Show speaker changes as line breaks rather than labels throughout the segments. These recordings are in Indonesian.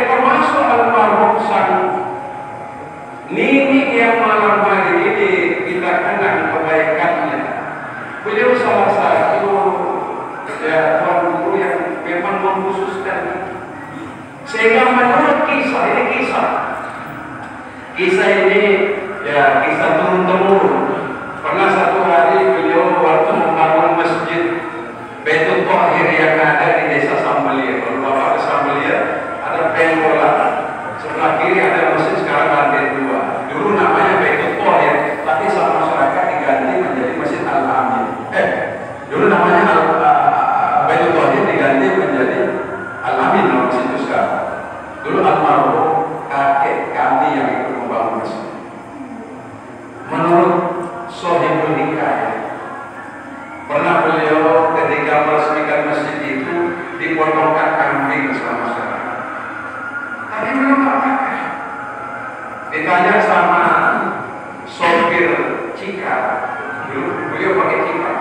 termasuk almarhum sang Nini yang malam hari ini kita kenang kebaikannya. Beliau salah satu tuan guru yang memang mengkhususkan, sehingga menurut kisah ini kisah turun-temurun. Pernah satu hari beliau waktu membangun masjid Baitul Thahir yang ada di desa Sambelia. Kalau Bapak ke Sambelia, ada penggola, sebelah kiri ada masjid, sekarang lantai 2. Dulu namanya Baitul Thahir, tapi sama masyarakat diganti menjadi Masjid Al-Amin. Dulu namanya Baitul Thahir diganti menjadi Al-Amin, nama masjid itu sekarang. Dulu almarhum kakek kami yang ikut membangun masjid. Menurut Sohibul Hikayah, pernah beliau ketika meresmikan masjid itu dipotongkan kambing sama masyarakat. Tapi beliau nggak pakai. Ditanya sama sopir Cikar, beliau pakai Cikar.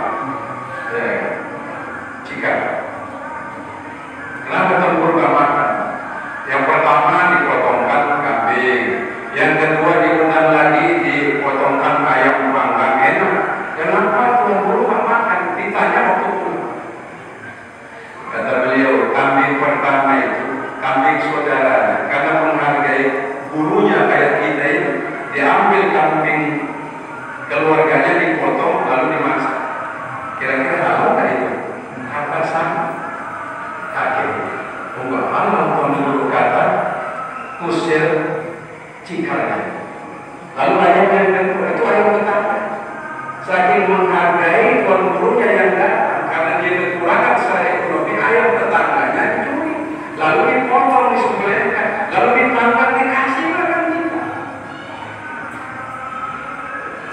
Cikar. Kenapa tempur nggak makan? Yang pertama dipotongkan kambing, yang kedua diundang lagi dipotongkan ayam panggang. Enak. Kenapa tuan guru nggak makan? Ditanya waktu itu. Kata beliau, kambing pertama itu kambing saudaranya, karena menghargai gurunya kayak kita ini, diambil kambing keluarganya dipotong lalu dimasak. Kira-kira tahu nggak itu? Kata sama kakek. Enggak alam tuan guru kata kusir Cikarnya. Lalu ayam yang kedua itu ayam pertama. Saking menghargai tuan gurunya yang datang, karena dia kekurangan secara ekonomi, ayam tetangganya dicuri, lalu dipotong, disembelihkan, lalu dipanggang, dikasih makan kita.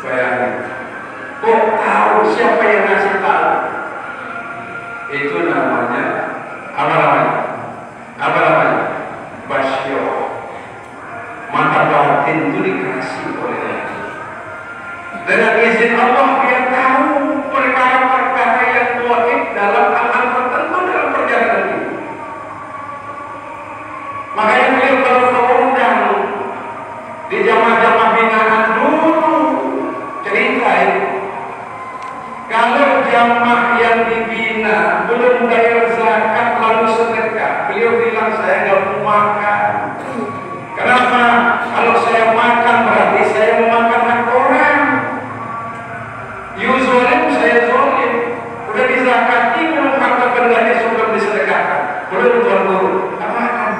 Bayangin, kok tahu siapa yang ngasih tahu? Itu namanya apa namanya? Basyo. Mata batin itu dikasih oleh Allah. Dengan izin Allah dia tahu perkara-perkara yang gaib dalam hal tertentu dalam perjalanan ini. Makanya beliau kalau mengundang di jamaah-jamaah binaan dulu cerita itu, kalau jamaah yang dibina belum bayar zakat lalu sedekah, beliau bilang saya nggak mau makan. Kenapa? Kalau saya makan berarti saya memakan hak orang. You zolim, saya zolim. Udah dizakati belum harta bendanya sebelum disedekahkan? Belum tuan guru. Makan.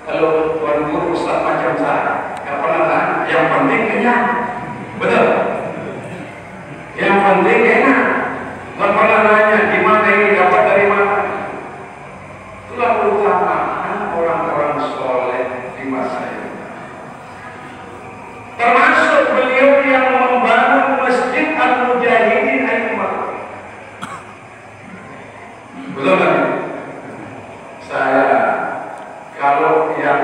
Kalau tuan guru ustaz macam saya, nggak pernah tanya. Yang penting kenyang. Betul. Yang penting enak. Nggak pernah nanya gimana ini dapat dari mana. Itulah keutamaan orang-orang soleh di masa ini. Termasuk beliau yang membangun Masjid Al-Mujahidin Al-Umar. Betul kan? Saya kalau yang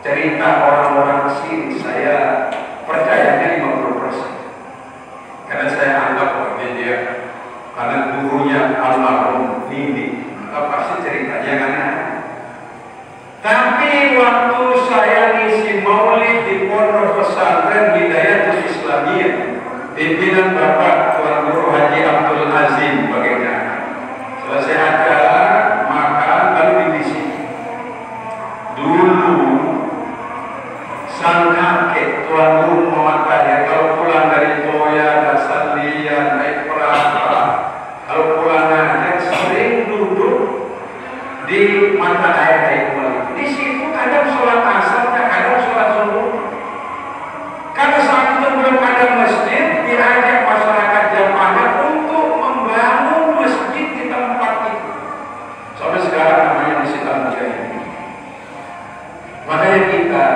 cerita orang-orang sini saya percayanya 50%. Karena saya anggap dia karena gurunya almarhum Nini, pasti ceritanya kan. Tapi waktu saya ngisi maulid di Pondok Pesantren Hidayatul Islamiyah, pimpinan Bapak Tuan Guru Haji Abdul Azim bagaimana? Selesai acara makan lalu diisi. Dulu sang kakek Tuan Guru Muhammad Tahir kalau pulang dari Toya, Dasarlian, naik perahu, kalau pulang aja sering duduk di mata air itu. Di situ kadang sholat asar, kadang sholat subuh. Karena saat itu belum ada masjid, diajak masyarakat jamaahnya untuk membangun masjid di tempat itu. Sampai sekarang namanya Masjid Al-Mujahidin. Makanya kita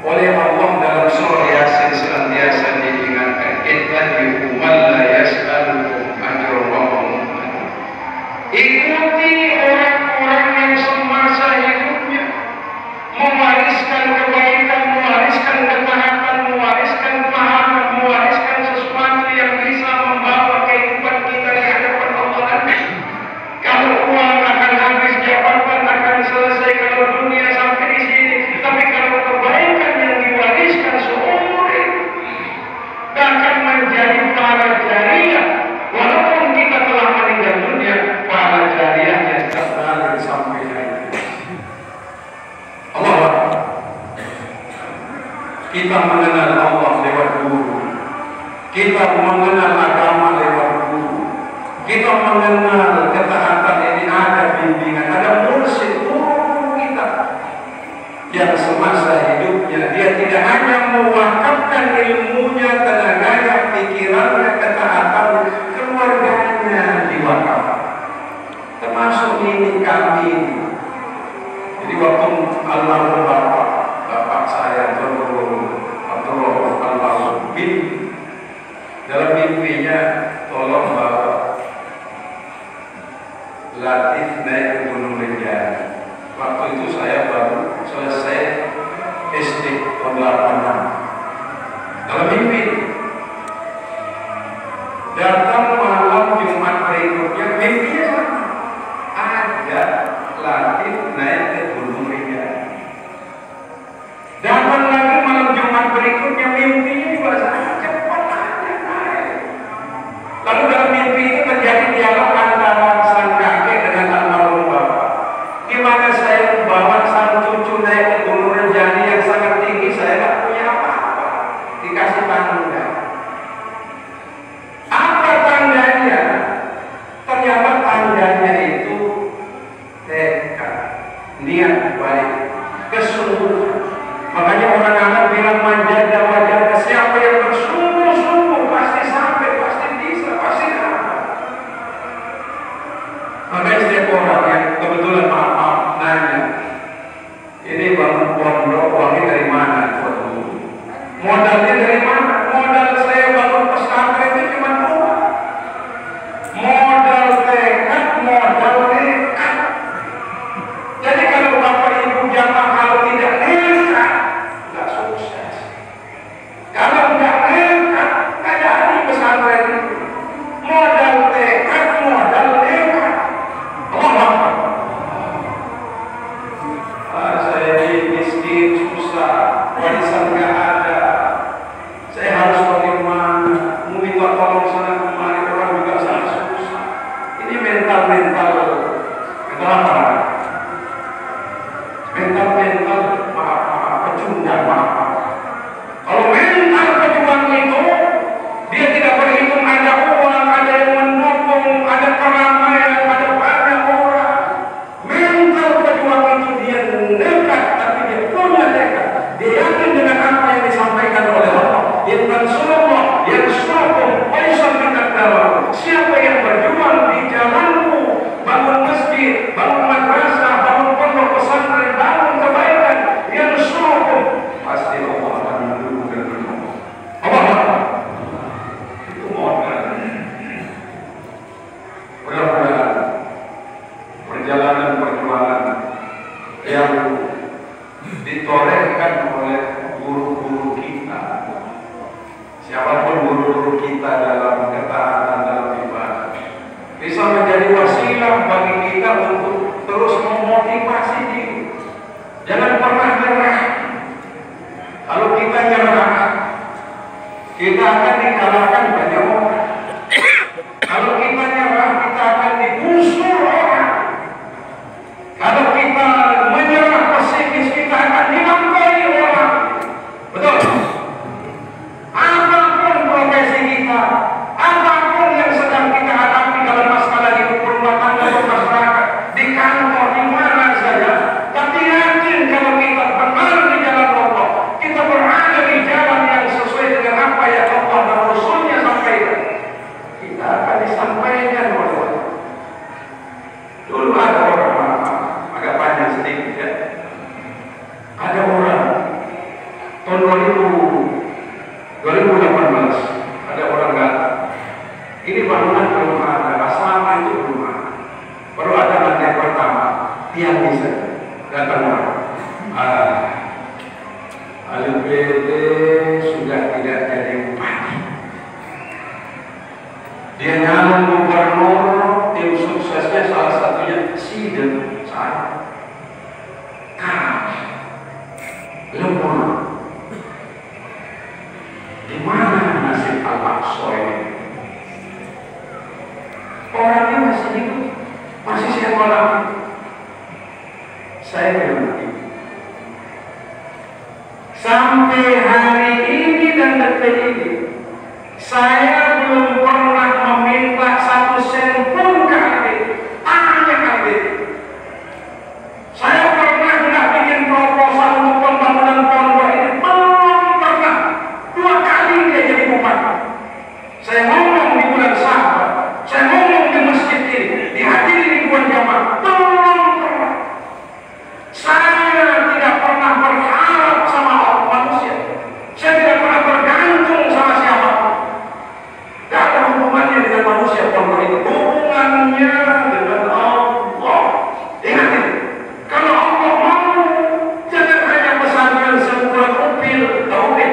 oleh Allah dalam surah Yasin senantiasa diingatkan, ittabi'u man la yas'alukum ajran wa hum muhtadun. Ikuti orang-orang yang Kita mengenal Allah lewat guru. Kita mengenal agama lewat guru. Kita mengenal ketaatan ini ada bimbingan, ada mursyid guru kita yang semasa hidupnya dia tidak hanya mewakafkan ilmunya, tenaganya, pikirannya, ketaatan keluarganya diwakafkan. Termasuk ini kami. Jadi waktu almarhum bapak saya Abdullah almarhum dalam mimpinya tolong bawa Latif naik ke Gunung Rinjani. Waktu itu saya baru selesai SD tahun 86. Dalam mimpi datang malam Jumat berikutnya, mimpinya sama. Ada Latif naik ke Gunung Rinjani. Datang lagi malam Jumat berikutnya, mimpinya juga sama. Cepat aja naik. Lalu dalam mimpi itu terjadi dialog antara sang kakek dengan almarhum bapak. Gimana saya membawa sang cucu naik ke Gunung Rinjani yang sangat tinggi, saya tak punya apa-apa, dikasih tangga. Apa tangganya? Ternyata tangganya itu tekad, niat baik, kesungguhan. Makanya orang-orang bilang manjada siapa yang bersungguh-sungguh pasti sampai, pasti bisa, pasti dapat. Makanya setiap orang yang kebetulan maaf nanya, ini bangun pondok uangnya dari mana? Modalnya dari mana? Modal saya bangun pesantren itu cuma dua. Modal tekad, modal nekat. Jadi kalau bapak ibu jamaah kalau tidak nekat, nggak sukses. Kalau nggak nekat, nggak jadi pesantren itu. Modal tekad, modal nekat. Saya ini miskin, susah, warisan nggak ada. Saya harus bagaimana? Mau minta tolong sana kemari, orang juga sangat susah. Ini mental apa? Mental maaf, pecundang maaf. Kalau mental pejuang itu, dia tidak berhitung ada uang, ada yang mendukung, ada keramaian, ada banyak orang. Mental pejuang itu dia nekat, tapi dia punya tekad. Dia yakin dengan apa yang disampaikan oleh Allah. Yang Rasulullah, yang suruh Aisyah minta dalam. Siapa yang berjuang di jalanku, bangun masjid, bangun madrasah, bangun pondok pesantren, bangun kebaikan, yang suruh pasti Allah akan mendukung dan menolong. Allah itu modal. Mudah-mudahan perjalanan perjuangan yang ditorehkan oleh guru-guru kita, siapapun guru-guru kita dalam ketaatan dalam ibadah, bisa menjadi wasilah bagi kita untuk terus memotivasi diri. Jangan pernah nyerah. Kalau kita nyerah, kita akan dikalahkan banyak orang. Kalau kita nyerah, kita akan digusur orang. Kalau kita menyerah pesimis, kita akan dimangkai orang. Betul? Apapun profesi kita, apapun yang sedang kita hadapi dalam masalah hidup rumah tangga atau masyarakat, di kantor, di mana saja, tapi yakin kalau kita benar di jalan Allah, kita berada di jalan yang sesuai dengan apa yang Allah dan Rasulnya sampaikan, kita akan disampaikan oleh Allah. Dulu ada orang, agak panjang sedikit ya, ada orang tahun 2018 ada orang datang, ini bangunan belum ada, asrama itu belum ada, baru ada lantai pertama, tiang bisa datang orang. LPD sudah tidak jadi bupati, dia nyalon gubernur, tim suksesnya salah satunya Siden saya lembur. Di mana nasib Al-Aqsa ini? Orangnya masih hidup, masih sekolah. Saya bilang, Sampai hari ini dan detik ini, saya belum pernah meminta 1 sen pun ke Adik. Tanya Adik. Saya pernah nggak bikin proposal untuk pembangunan pondok ini? Belum pernah. 2 kali dia jadi bupati. Saya ngomong di bulan Sahabat, saya ngomong di masjid ini, dihadiri ribuan jamaah. Belum pernah. Saya tidak pernah berharap sama orang manusia. Saya tidak pernah bergantung sama siapapun. Tidak ada hubungannya dengan manusia pondok ini. Hubungannya dengan Allah. Ingat ini. Kalau Allah mau, jangan hanya pesantren sebuah upil tauhid.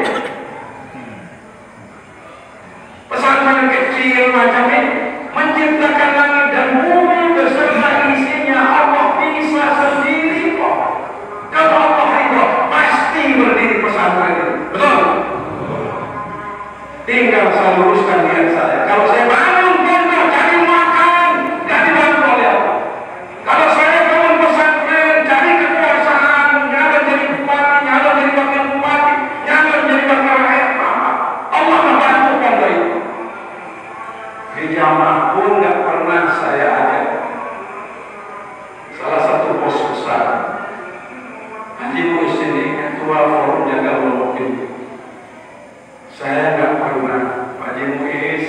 Pesantren kecil macam ini menciptakan langit dan bumi beserta isinya. Allah bisa sendiri kok. Kalau Allah ridho, pasti berdiri pesantren itu. Betul? Tinggal saya luruskan niat saya. Kalau saya bangun pondok cari makan, gak dibantu oleh Allah. Kalau saya bangun pesantren cari kekuasaan, nyalon jadi bupati, nyalon jadi wakil bupati, nyalon jadi wakil rakyat, Allah membantu pondok itu. Di jamaah pun gak pernah saya ajak. Salah satu bos besar, Haji Muis ini, ketua forum jaga Lombok ini. Saya nggak pernah, Pak Haji Muis,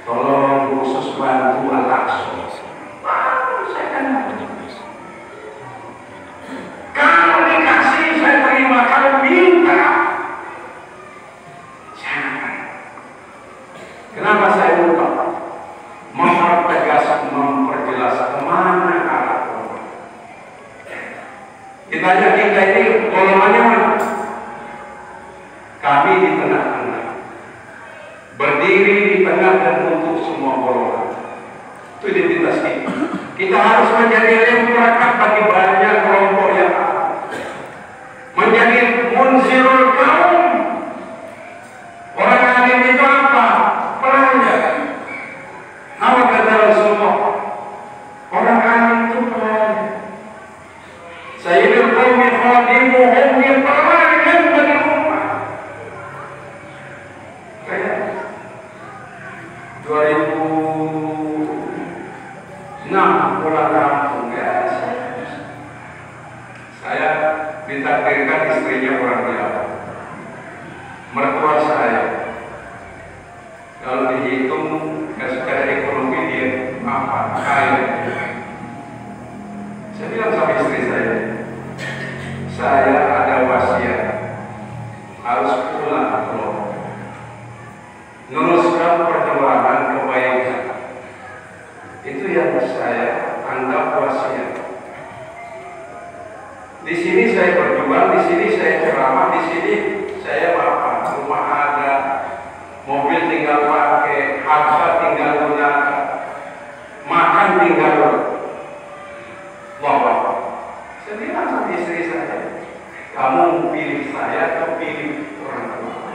tolong khusus bantu Al-Aqsa. Saya kan kalau dikasih saya terima, kalau minta jangan. Kenapa saya lupa? Mempertegas, memperjelas kemana arah. Ditanya kita ini golongannya mana? Kami di tengah-tengah, berdiri di tengah dan untuk semua golongan. Itu identitas kita. Kita harus menjadi lemparakat bagi banyak kelompok yang ada. Menjadi munzirul kaum. Orang alim itu apa? Pelajar. Apa kata Rasulullah? Orang alim itu pelajar. Sayyidul qaumi khadimuhum, dia pelayan bagi umat. Kayak 2006 pulang kampung ya, saya ditakdirkan istrinya orang Jawa. Mertua saya kalau dihitung secara ekonomi dia apa kaya. Saya bilang sama istri saya ada wasiat harus pulang ke Lombok, meneruskan perkembangan kebaikan. Itu yang saya anggap wasiat. Di sini saya berjuang, di sini saya ceramah, di sini saya apa? Rumah ada, mobil tinggal pakai, harta tinggal gunakan, makan tinggal bawa. Saya bilang sama istri saya, kamu pilih saya atau pilih orang tua?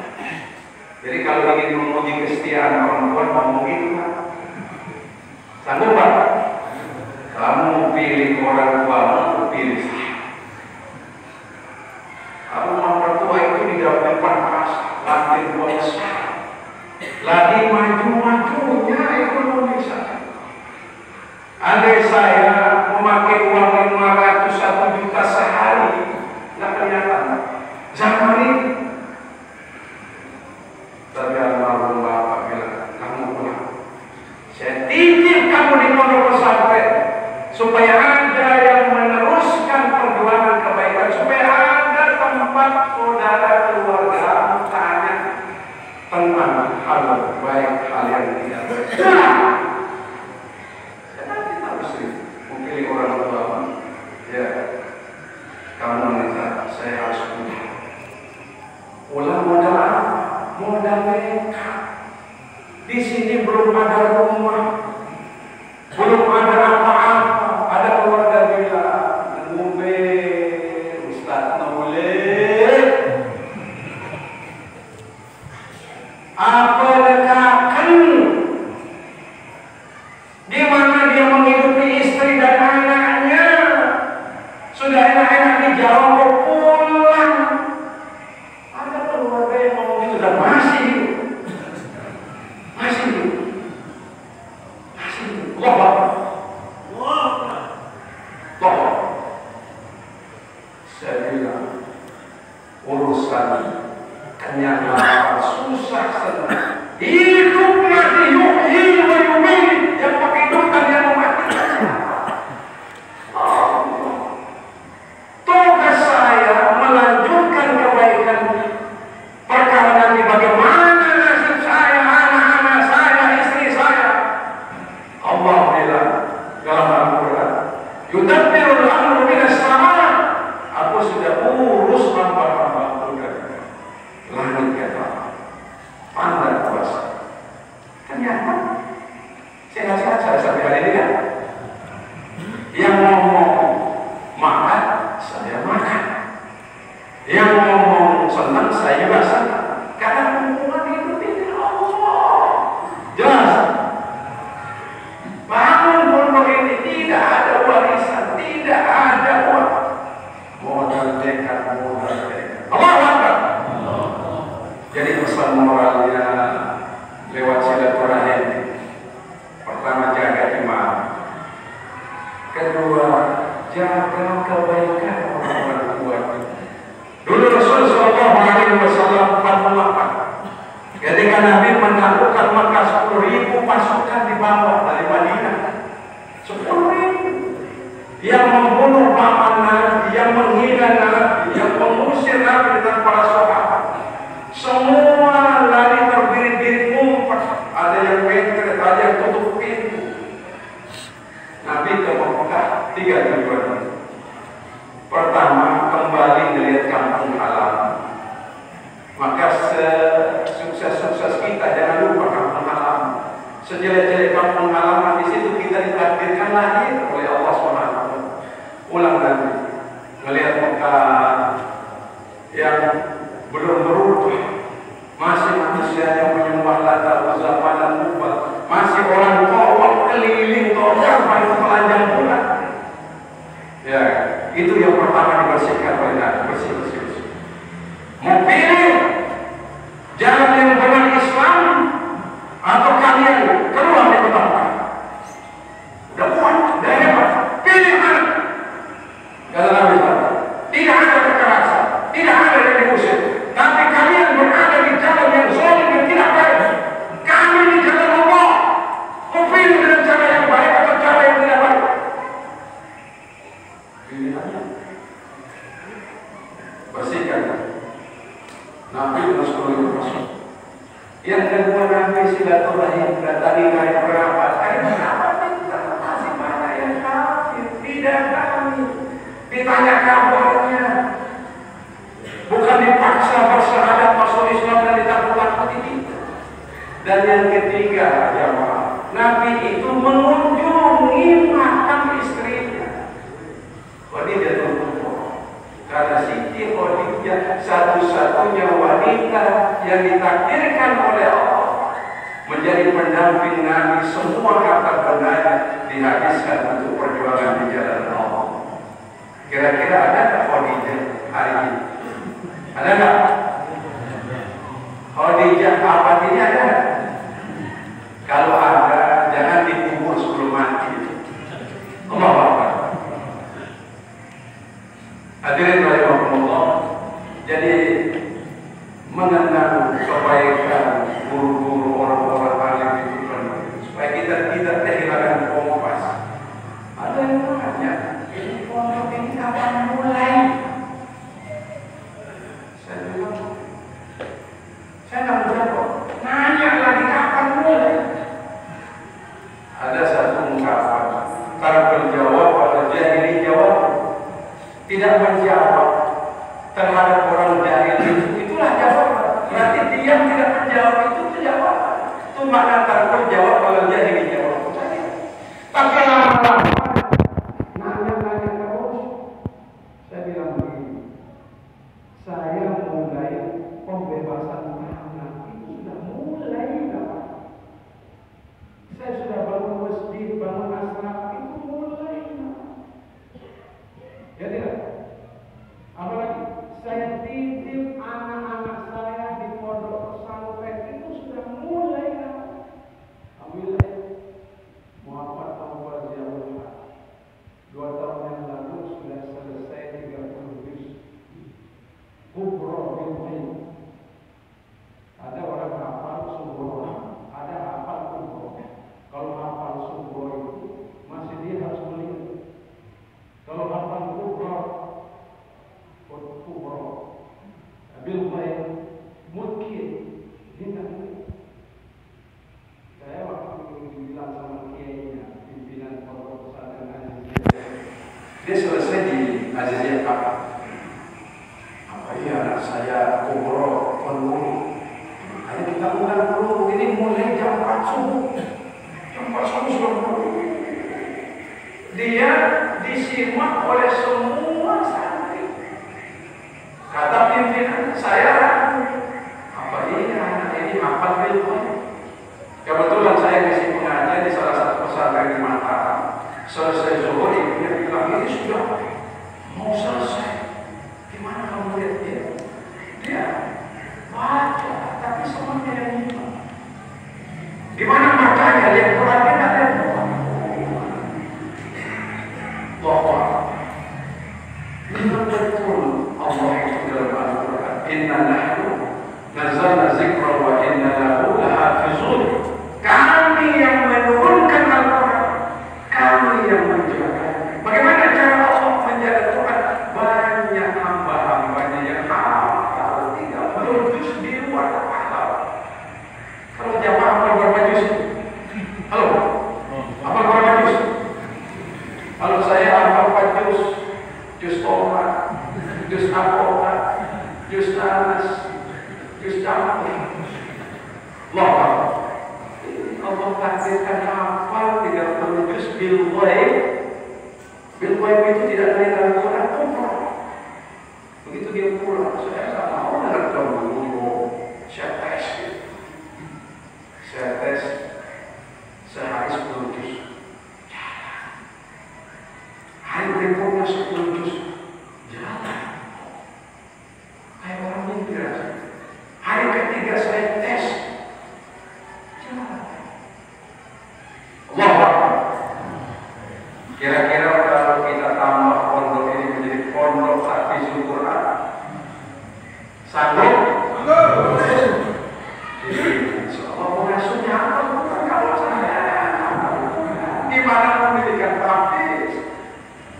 Jadi kalau ingin menguji kesetiaan orang tua, ngomong gitu kan? Sanggup Pak? Kamu pilih orang tua, kamu pilih saya. Kamu orang tua itu di dalam pas lagi bangsa, lagi maju-majunya ekonomi saya. Andai saya memakai uang 501 juta sehari, nggak kelihatan zaman ini. Tapi almarhum Bapak bilang, kamu pulang, saya titip kamu di pondok pesantren supaya ada yang meneruskan perjuangan kebaikan, supaya ada tempat saudara keluarga tanya tentang hal baik, hal yang tidak baik. Memilih orang tua, ya kamu minta saya harus pulang modal apa? Modal mereka. Di sini belum ada rumah, belum ada apa-apa. Ada keluarga bilang, ngombe Ustaz Noleh, apa dekatkan? Di mana dia menghidupi istri dan anaknya, sudah enak-enak di Jawa pulang. bosan, kenyang lapar, susah senang. Hidup mati, yuhyi wa yumiit, yang menghidupkan yang mematikan. Tugas saya melanjutkan kebaikan perkara nanti bagaimana nasib saya, anak-anak saya, istri saya. Allah bilang dalam Al-Quran, yudabbirul amru minas sama'. Aku sudah urus hamba-hamba langit kata pandang kuasa. Ternyata sehat-sehat saya sampai hari ini kan. Yang ngomong makan, saya makan. Yang ngomong senang, saya juga senang. Karena hubungan itu tidak Allah. Jelas. Bangun pondok ini tidak ada warisan, tidak ada uang. Modal tekad, modal tekad. Allah Akbar. Jadi pesan moralnya lewat silaturahim. Pertama, jaga iman. Kedua, jaga kebaikan orang tua. Dulu Rasul Shallallahu Alaihi Wasallam Fatwa, ketika Nabi menaklukkan Makkah 10.000 pasukan di bawah dari Madinah, 10.000 yang membunuh paman Nabi, yang menghina Nabi, yang mengusir Nabi dengan para sahabat. Semua lari berdiri-diri ngumpet, ada yang bengkel, ada yang tutup pintu. Nabi ke Mekah 3 tujuan. Pertama, kembali melihat kampung halaman. Maka sukses-sukses kita jangan lupa kampung halaman. Sejelek-jelek kampung halaman, di situ kita ditakdirkan lahir oleh Allah SWT. Ulang lagi, melihat Mekah yang belum berubah, masih manusia yang menyembah Lata, Uzza, dan Hubal, masih orang tawaf keliling tawaf pada telanjang bulan. Ya, itu yang pertama dibersihkan oleh Nabi, bersih. Mau pilih jalan yang benar Islam atau kalian keluar dari kota Mekah? Udah kuat, udah hebat, pilih mana? Kata Nabi, tidak ada kekerasan, tidak ada yang diusir. Tapi kalian berada di jalan yang zalim dan tidak baik. Kami di jalan Allah. Pilih dengan cara yang baik atau cara yang tidak baik. Pilihannya. Bersihkan. Nabi Rasulullah masuk. Yang kedua, Nabi silaturahim. Tadi kaya berapa? Kaya berapa? Masih mana yang kafir? Tidak kami. Ditanya kabarnya. Bukan dipaksa bersyahadat masuk Islam dan ditakut-takuti kita. Dan yang ketiga, jamaah, Nabi itu mengunjungi makam istrinya. Khadijah tuh, karena Siti Khadijah satu-satunya wanita yang ditakdirkan oleh Allah menjadi pendamping Nabi. Semua kata benarnya dihabiskan untuk perjuangan di jalan Allah. Kira-kira ada tak Khadijah hari ini? Ada nggak? Khadijah abad ini ada nggak? Kalau ada, jangan dikubur sebelum mati. Allah Akbar. Hadirin rahimakumullah. Jadi mengenal kebaikan guru-guru, orang-orang alim itu penting supaya kita tidak kehilangan kompas. Ada yang bertanya, ini pondok ini kapan mulai? Saya bilang, saya nggak mau jawab. Nanya lagi kapan mulai? Ada satu ungkapan, tarkul jawab kalau jahili jawab, tidak menjawab terhadap orang jahil itulah jawaban. Berarti diam tidak menjawab itu jawaban. Itu makna tarkul jawab kalau jahili jawab. Tapi lama-lama nanya terus, saya bilang begini, saya mulai pembebasan anak itu sudah mulai. Saya sudah bangun masjid, bangun asrama itu mulai. Ya tidak? Apalagi saya titip anak-anak saya di pondok pesantren itu sudah mulai. Alhamdulillah. Muhammad Awal Ziyahullah 2 tahun yang lalu sudah selesai 30 juz. Kubro bin miskin. Dia nggak duit. Saya waktu dibilang sama kiainya, pimpinan pondok pesantren Aziziyah, dia selesai di Aziziyah Pak. Apa iya anak saya umroh penuh. Ayo kita undang dulu. Ini mulai jam 4 subuh. Jam 4 subuh sudah mulai. Dia disimak oleh semua santri. Kata pimpinan, saya ragu. Apa iya anak ini hafal ilmu? Kebetulan saya ngisi pengajian di salah satu pesantren di Mataram. Selesai zuhur, ibunya bilang ini sudah mau selesai. Gimana kamu lihat dia? Dia baca, tapi semuanya yang hilang. Gimana makanya lihat Quran dia nggak lihat Quran? Bahwa benar betul Allah itu dalam Al-Quran. Inna nahnu nazzalna dzikra wa inna lahu lahafizun. Kami yang menurunkan Al-Quran, kami yang menjaganya. Bagaimana cara Allah menjaga Quran? Banyak hamba-hambanya yang hafal 30 juz di luar hafal. Kalau jamaah hafal berapa juz? Halo? Hafal berapa juz? Kalau saya hafal 4 juz, juz Torah, juz Al-Quran, juz Anas, juz Campur. Allah takdirkan hafal 30 juz bil ghaib. Bil ghaib itu tidak lain dalam Quran umrah. Begitu dia pulang, saya tak mau merekam dulu. Saya tes. Sehari 10 juz. Hari berikutnya 10 juz. Jalan. Kayak orang mimpi aja. Hari ketiga saya tes. Kira-kira kalau kita tambah pondok ini menjadi pondok Hafizul Quran, sanggup? Insyaallah maksudnya apa? Bukan kalau saya gimana memiliki hafiz?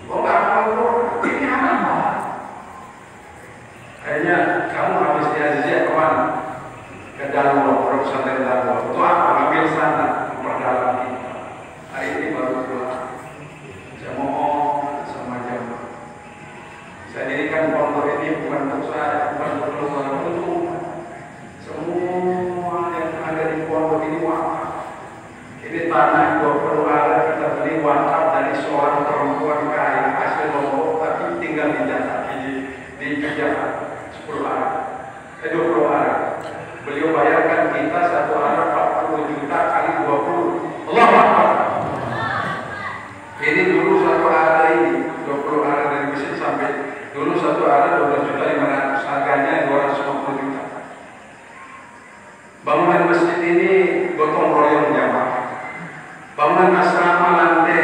Nggak tahu ini apa? Kayaknya kamu habis di Aziziyah kemana? Ke dalam pesantren dalam. Itu apa? Ambil sana, memperdalam kita. Hari ini baru pulang. Saya mohon sama jamaah. Saya dirikan pondok ini bukan untuk saya, bukan untuk keluarga, untuk semua yang ada di pondok ini wakaf. Ini tanah 20 ara kita beli wakaf dari seorang perempuan kaya asli Lombok, tapi tinggal di Jakarta, di Jakarta 10 ara, 20 ara. Beliau bayarkan kita 1 ara 40 juta kali 20. Allah Akbar. Ini dulu 1 ara ini 20 ara dari mesin sampai dulu 1 ara 12.500.000, harganya 250 juta. Bangunan masjid ini gotong royong jamaah. Bangunan asrama lantai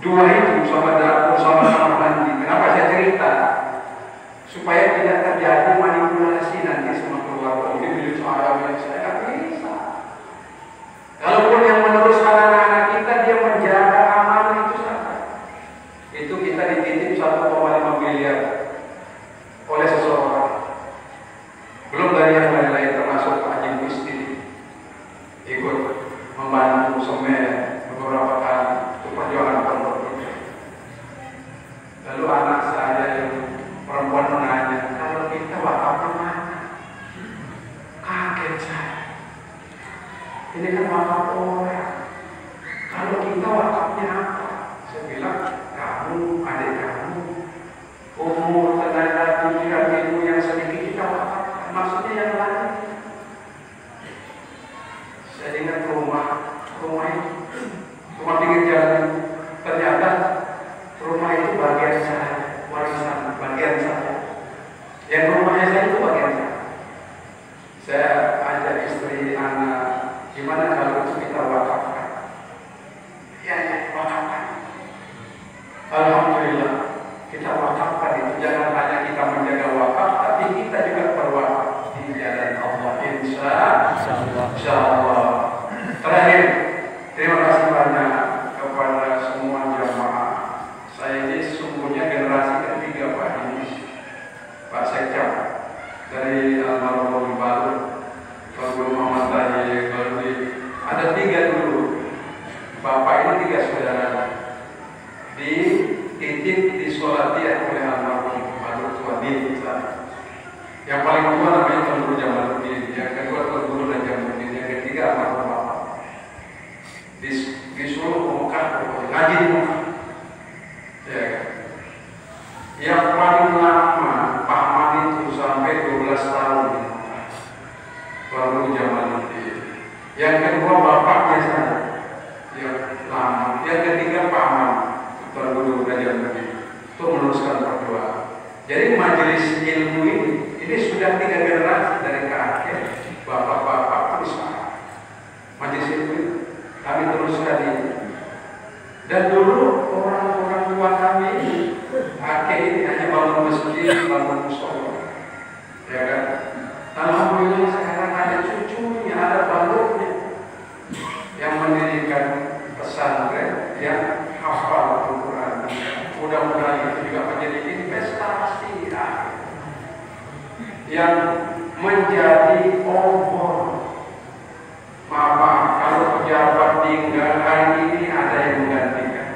2 itu sama dapur sama kamar mandi. Kenapa saya cerita? Supaya tidak terjadi manipulasi nanti sama keluarga. Ini milik saya nggak bisa. Kalaupun yang meneruskan anak-anak kita, dia menjaga amanah itu saja. Itu kita dititip 1,5 miliar oleh seseorang. Belum dari yang lain-lain termasuk Pak Haji Musti ikut membantu semen beberapa kali untuk perjuangan pondok ini. Lalu anak saya yang perempuan menanya, kalau kita wakafnya mana? Kaget saya. Ini kan wakaf orang. Kalau kita wakafnya apa? Saya bilang, kamu, adik kamu, umur, tenaga, pikiran ilmu yang sedikit kita wakafkan. Maksudnya yang lain. Saya ingat rumah itu, rumah pinggir jalan. Ternyata rumah itu bagian saya, warisan bagian saya. Yang rumahnya saya itu bagian saya. Saya ajak istri, anak, gimana kalau itu kita wakafkan? Ya, wakafkan. Alhamdulillah, kita wakafkan itu. Jangan hanya kita menjaga wakaf, tapi kita juga berwakaf di jalan Allah. Insya Allah. Terakhir, terima kasih banyak kepada semua jamaah. Saya ini sesungguhnya generasi ketiga Pak ini, Pak Sekjam dari Almarhum Baru Yang paling tua namanya Tuan Guru Jamaluddin, yang kedua Tuan Guru Najamuddin, yang ketiga almarhum bapak. Disuruh ke Mekah, ngaji di Mekah. Ya. Yang paling lama paman itu sampai 12 tahun di Mekah. Tuan Guru Jamaluddin. Yang kedua bapaknya saya, yang lama. Yang ketiga paman Tuan Guru Najamuddin. Itu meneruskan berdoa. Jadi majelis ilmu ini sudah 3 generasi dari kakek, bapak-bapak terus majelis ilmu ini kami teruskan ini. Dan dulu orang-orang tua kami ini, kakek ini hanya bangun masjid, bangun musola, ya kan? Alhamdulillah sekarang ada cucunya, ada baloknya yang mendirikan pesantren yang hafal Al-Quran. Mudah-mudahan itu juga menjadi investasi yang menjadi obor. Maaf, kalau pejabat tinggal hari ini ada yang menggantikan.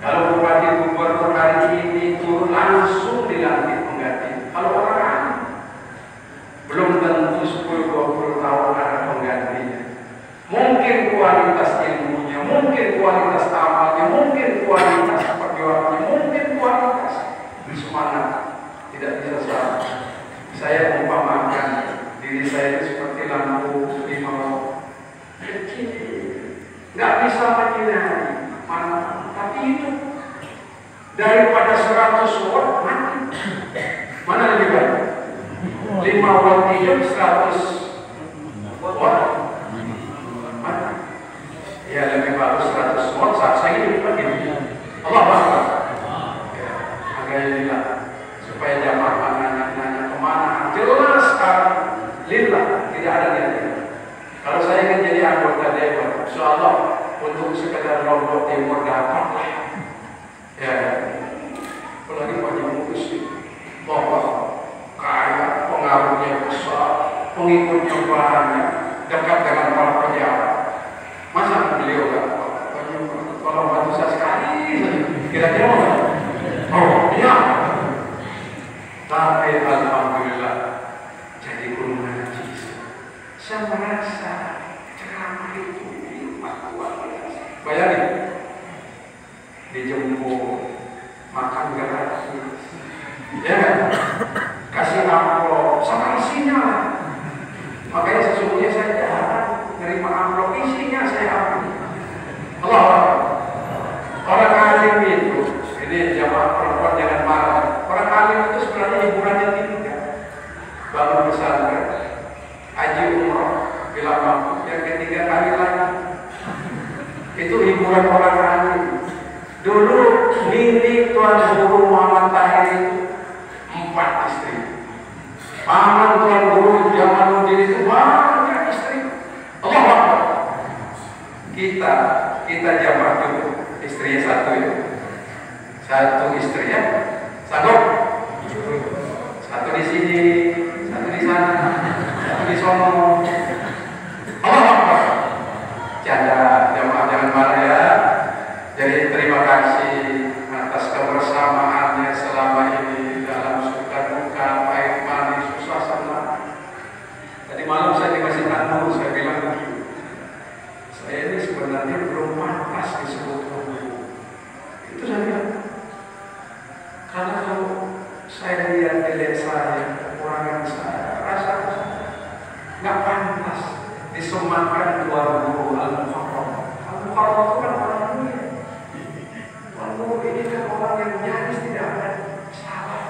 Kalau bupati gubernur hari ini turun langsung dilantik mengganti. Kalau orang belum tentu 10-20 tahun ada penggantinya. Mungkin kualitas ilmunya, mungkin kualitas amalnya, mungkin kualitas perjuangannya, mungkin kualitas semangat tidak bisa sama. Saya umpamakan diri saya seperti lampu di malam kecil, nggak bisa menyinari mana, tapi itu daripada 100 watt mati. Mana lebih baik? 5 watt hidup, 100 watt mati. Ya lebih bagus 100 watt saat saya hidup lagi. Allah Akbar. Ya, agak supaya jamaah nanya kemana, jelas sekarang lillah, tidak ada niatnya. Kalau saya ingin jadi anggota dewan, insyaallah untuk sekedar Lombok Timur dapat lah. Ya, apalagi banyak muslim, bahwa kaya, pengaruhnya besar, pengikutnya banyak, dekat dengan para pejabat. Masa beliau nggak? Kalau bantu saya sekali saja, kira-kira mau? Oh iya. Tapi alhamdulillah jadi guru ngaji. Saya merasa ceramah itu nikmat luar biasa. Bayangin, dijemput, makan gratis, ya kan? Kasih amplop sama isinya. Makanya sesungguhnya saya jarang menerima amplop, isinya saya ambil. Allah, orang alim itu, ini jamaah perempuan jangan marah. Orang alim itu sebenarnya hiburannya tiga: bangun pesantren, haji umroh, bila mampu. Yang ketiga kali lagi. Itu hiburan orang alim. Dulu milik Tuan Guru Muhammad Tahir itu 4 istri. Paman Tuan Guru Jamaluddin itu banyak istri. Allah Akbar. Kita jamaah dulu, istrinya 1 ya. 1 istri ya. Sanggup? 1 di sini, 1 di sana, 1 di sono. Allah Akbar. Jamaah jangan marah ya. Jadi terima kasih atas kebersamaannya selama ini dalam suka duka, pahit manis, susah senang. Tadi malam saya dikasih tahu, saya bilang begini, saya ini sebenarnya belum pantas disebut guru. Itu saya bilang. Karena kalau saya lihat jelek saya, kekurangan saya, rasa nggak pantas disematkan Tuan Guru Al-Mukarram. Al-Mukarram itu kan orang mulia. Tuan Guru ini kan orang yang nyaris tidak ada salah.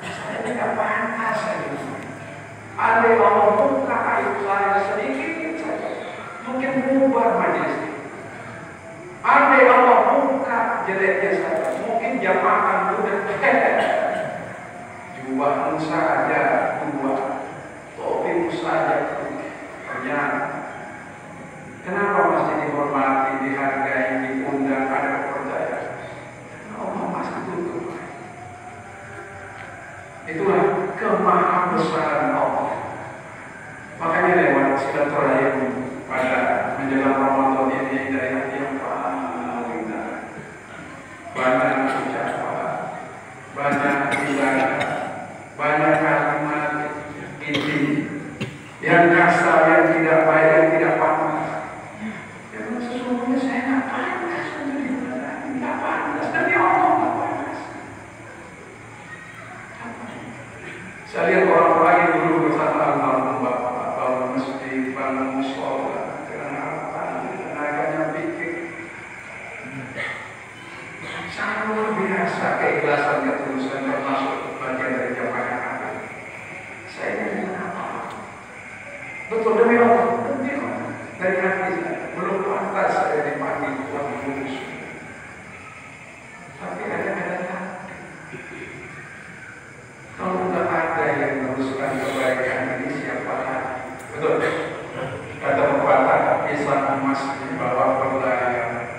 Saya ini nggak pantas saya. Andai Allah buka aib saya sedikit saja, mungkin bubar majelis ini. Andai Allah buka jeleknya saya, mungkin jamaah mudah. Jubahan saja, topi saja. Ternyata, kenapa masih dihormati, dihargai, diundang, ada kepercayaan? Allah masih tutup. Itulah kemahabesaran Allah. Makanya lewat silaturahim pada menjelang Ramadan ini dari hati yang paling dalam. Banyak ucapan, banyak ibadah, banyak kata yang kasar, yang tidak baik, yang tidak pantas. Ya sesungguhnya saya nggak pantas, nggak pantas, tapi Allah nggak pantas. Saya lihat orang lain dulu bersama almarhum bapak bangun masjid, bangun musola dengan harapan, tenaganya pikir. Sangat luar biasa keikhlasan, ketulusan, termasuk bagian dari jamaah. Saya ingin apa? Betul demi Allah, dari hati saya. Belum pantas saya dipanggil Tuhan Yesus. Tapi ada kalau tidak ada yang meneruskan kebaikan ini, siapa lagi? Betul. Kata pepatah, kisah emas dibawa berlayar,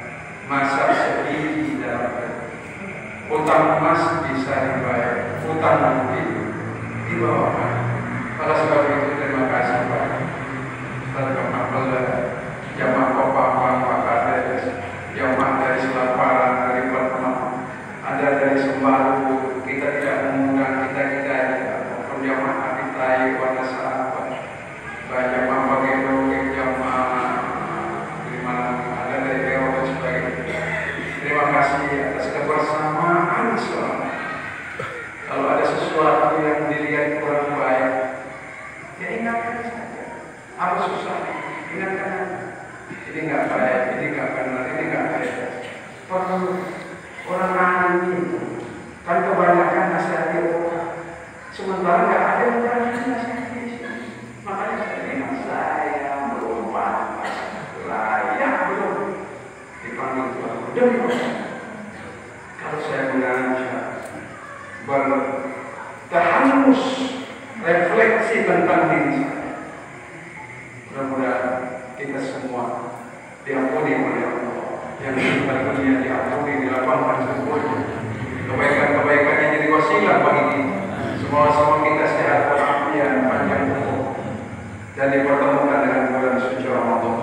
masa sedih di dalam. Utang emas bisa dibayar, utang budi dibawa. Oleh sebab itu terima kasih Pak. Terima jamaah Kopapang, Pak Kades, jamaah dari Selaparan, dari Pertama, ada dari Sembaru. Kita tidak mengundang kita maupun jamaah Abitai, Wanasa, banyak jamaah Bageno, jamaah dari mana ada dari Eropa dan sebagainya. Terima kasih atas kebersamaan selama. Kalau ada sesuatu yang dilihat kurang baik, ya ingatkan saja. Apa susahnya? Ingatkan. Ini nggak baik, ini nggak benar, ini nggak baik. Orang alim itu kan kebanyakan nasihati orang. Sementara nggak ada yang berani nasihati. Makanya saya bilang saya belum pantas, layak belum dipanggil Tuhan. Demi kalau saya mengajak bertahanus refleksi tentang diri saya, mudah-mudahan kita semua diampuni oleh Allah. Yang meninggal dunia diampuni, dilapangkan semuanya. Kebaikan-kebaikannya jadi wasilah bagi kita. Semua kita sehat walafiat, panjang umur, dan dipertemukan dengan bulan suci Ramadan.